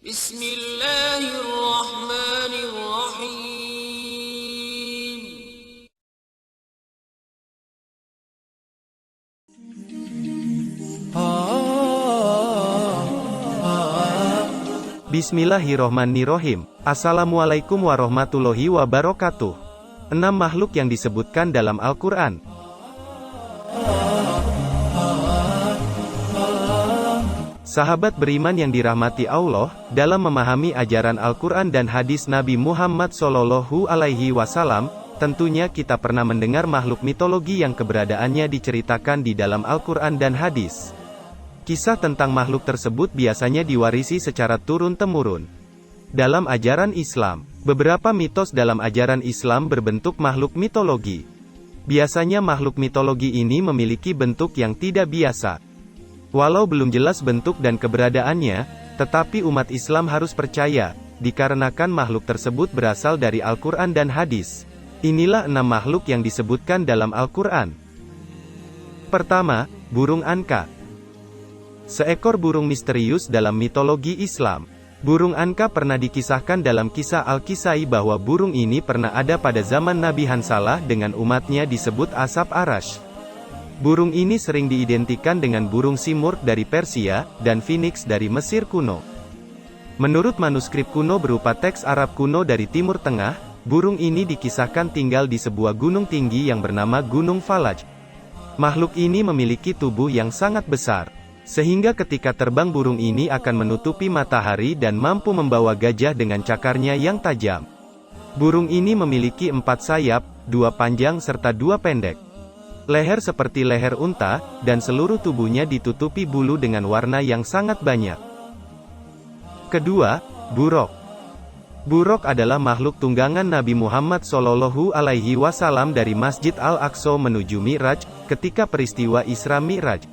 Bismillahirrahmanirrahim. Bismillahirrohmanirrohim. Assalamualaikum warahmatullahi wabarakatuh. 6 makhluk yang disebutkan dalam Al-Quran. Sahabat beriman yang dirahmati Allah, dalam memahami ajaran Al-Quran dan hadis Nabi Muhammad SAW, tentunya kita pernah mendengar makhluk mitologi yang keberadaannya diceritakan di dalam Al-Quran dan hadis. Kisah tentang makhluk tersebut biasanya diwarisi secara turun-temurun. Dalam ajaran Islam, beberapa mitos dalam ajaran Islam berbentuk makhluk mitologi. Biasanya makhluk mitologi ini memiliki bentuk yang tidak biasa. Walau belum jelas bentuk dan keberadaannya, tetapi umat Islam harus percaya, dikarenakan makhluk tersebut berasal dari Al-Quran dan hadis. Inilah 6 makhluk yang disebutkan dalam Al-Quran. Pertama, burung anka. Seekor burung misterius dalam mitologi Islam. Burung anka pernah dikisahkan dalam kisah Al-Kisai bahwa burung ini pernah ada pada zaman Nabi Hansalah dengan umatnya disebut Asap Arash. Burung ini sering diidentikan dengan burung Simurg dari Persia, dan Phoenix dari Mesir kuno. Menurut manuskrip kuno berupa teks Arab kuno dari Timur Tengah, burung ini dikisahkan tinggal di sebuah gunung tinggi yang bernama Gunung Falaj. Makhluk ini memiliki tubuh yang sangat besar, sehingga ketika terbang burung ini akan menutupi matahari dan mampu membawa gajah dengan cakarnya yang tajam. Burung ini memiliki 4 sayap, 2 panjang serta 2 pendek. Leher seperti leher unta, dan seluruh tubuhnya ditutupi bulu dengan warna yang sangat banyak. Kedua, burok. Burok adalah makhluk tunggangan Nabi Muhammad SAW dari Masjid Al-Aqsa menuju Mi'raj, ketika peristiwa Isra Mi'raj.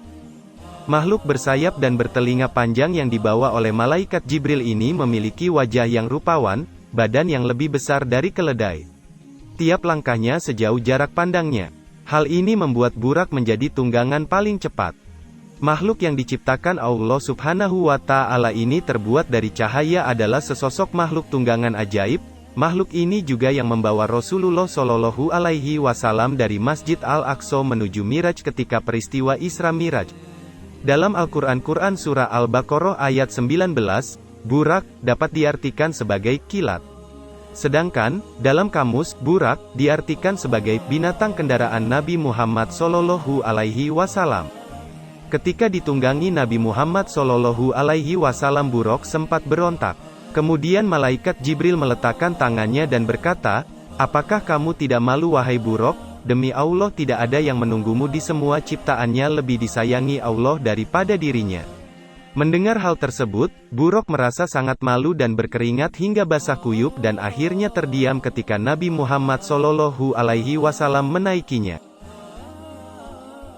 Makhluk bersayap dan bertelinga panjang yang dibawa oleh malaikat Jibril ini memiliki wajah yang rupawan, badan yang lebih besar dari keledai. Tiap langkahnya sejauh jarak pandangnya. Hal ini membuat Burak menjadi tunggangan paling cepat. Makhluk yang diciptakan Allah Subhanahu wa Ta'ala ini terbuat dari cahaya adalah sesosok makhluk tunggangan ajaib. Makhluk ini juga yang membawa Rasulullah SAW dari Masjid Al-Aqsa menuju Mi'raj ketika peristiwa Isra Mi'raj. Dalam Al-Quran Surah Al-Baqarah ayat 19, Burak dapat diartikan sebagai kilat. Sedangkan, dalam kamus, Burak diartikan sebagai binatang kendaraan Nabi Muhammad SAW. Ketika ditunggangi Nabi Muhammad SAW, Burak sempat berontak. Kemudian malaikat Jibril meletakkan tangannya dan berkata, "Apakah kamu tidak malu wahai Burak? Demi Allah tidak ada yang menunggumu di semua ciptaannya lebih disayangi Allah daripada dirinya." Mendengar hal tersebut, Burak merasa sangat malu dan berkeringat hingga basah kuyup dan akhirnya terdiam ketika Nabi Muhammad SAW menaikinya.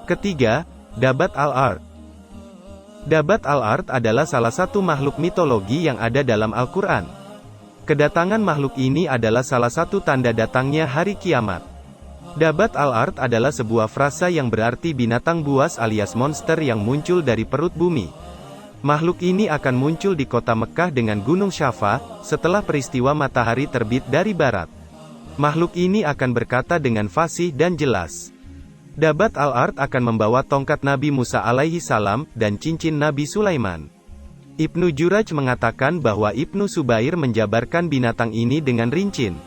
Ketiga, Dabat Al-Ard. Dabat Al-Ard adalah salah satu makhluk mitologi yang ada dalam Al-Quran. Kedatangan makhluk ini adalah salah satu tanda datangnya hari kiamat. Dabat Al-Ard adalah sebuah frasa yang berarti binatang buas alias monster yang muncul dari perut bumi. Makhluk ini akan muncul di kota Mekkah dengan Gunung Syafa, setelah peristiwa matahari terbit dari barat. Makhluk ini akan berkata dengan fasih dan jelas. Dabat Al-Ard akan membawa tongkat Nabi Musa alaihissalam, dan cincin Nabi Sulaiman. Ibnu Juraj mengatakan bahwa Ibnu Subair menjabarkan binatang ini dengan rincin.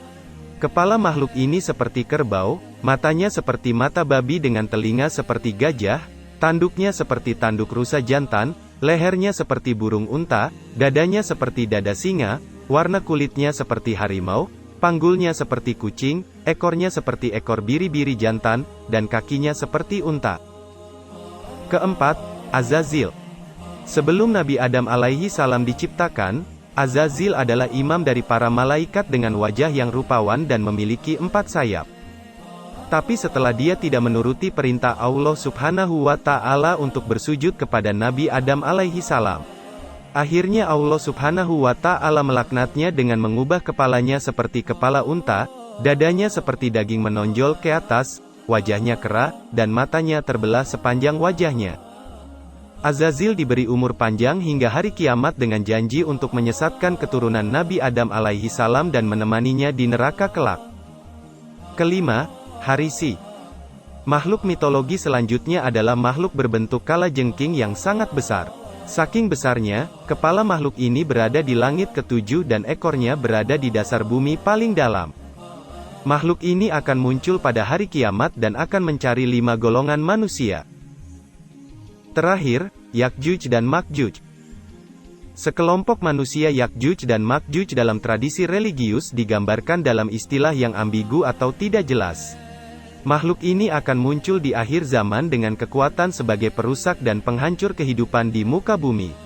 Kepala makhluk ini seperti kerbau, matanya seperti mata babi dengan telinga seperti gajah, tanduknya seperti tanduk rusa jantan, lehernya seperti burung unta, dadanya seperti dada singa, warna kulitnya seperti harimau, panggulnya seperti kucing, ekornya seperti ekor biri-biri jantan, dan kakinya seperti unta. Keempat, Azazil. Sebelum Nabi Adam alaihi salam diciptakan, Azazil adalah imam dari para malaikat dengan wajah yang rupawan dan memiliki 4 sayap. Tapi setelah dia tidak menuruti perintah Allah Subhanahu wa Ta'ala untuk bersujud kepada Nabi Adam alaihi salam, akhirnya Allah Subhanahu wa Ta'ala melaknatnya dengan mengubah kepalanya seperti kepala unta, dadanya seperti daging menonjol ke atas, wajahnya kera, dan matanya terbelah sepanjang wajahnya. Azazil diberi umur panjang hingga hari kiamat dengan janji untuk menyesatkan keturunan Nabi Adam alaihi salam dan menemaninya di neraka kelak. Kelima, Harisi. Makhluk mitologi selanjutnya adalah makhluk berbentuk kalajengking yang sangat besar. Saking besarnya, kepala makhluk ini berada di langit ketujuh dan ekornya berada di dasar bumi paling dalam. Makhluk ini akan muncul pada hari kiamat dan akan mencari 5 golongan manusia. Terakhir, Yakjuj dan Makjuj. Sekelompok manusia Yakjuj dan Makjuj dalam tradisi religius digambarkan dalam istilah yang ambigu atau tidak jelas. Makhluk ini akan muncul di akhir zaman dengan kekuatan sebagai perusak dan penghancur kehidupan di muka bumi.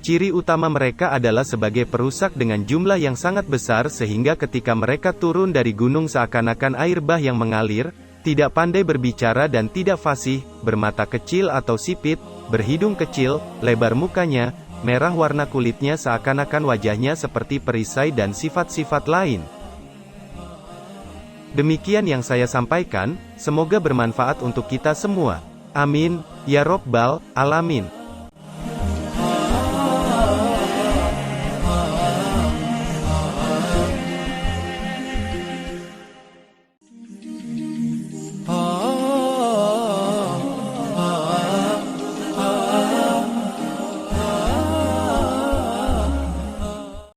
Ciri utama mereka adalah sebagai perusak dengan jumlah yang sangat besar sehingga ketika mereka turun dari gunung seakan-akan air bah yang mengalir, tidak pandai berbicara dan tidak fasih, bermata kecil atau sipit, berhidung kecil, lebar mukanya, merah warna kulitnya seakan-akan wajahnya seperti perisai dan sifat-sifat lain. Demikian yang saya sampaikan, semoga bermanfaat untuk kita semua. Amin, ya Robbal Alamin.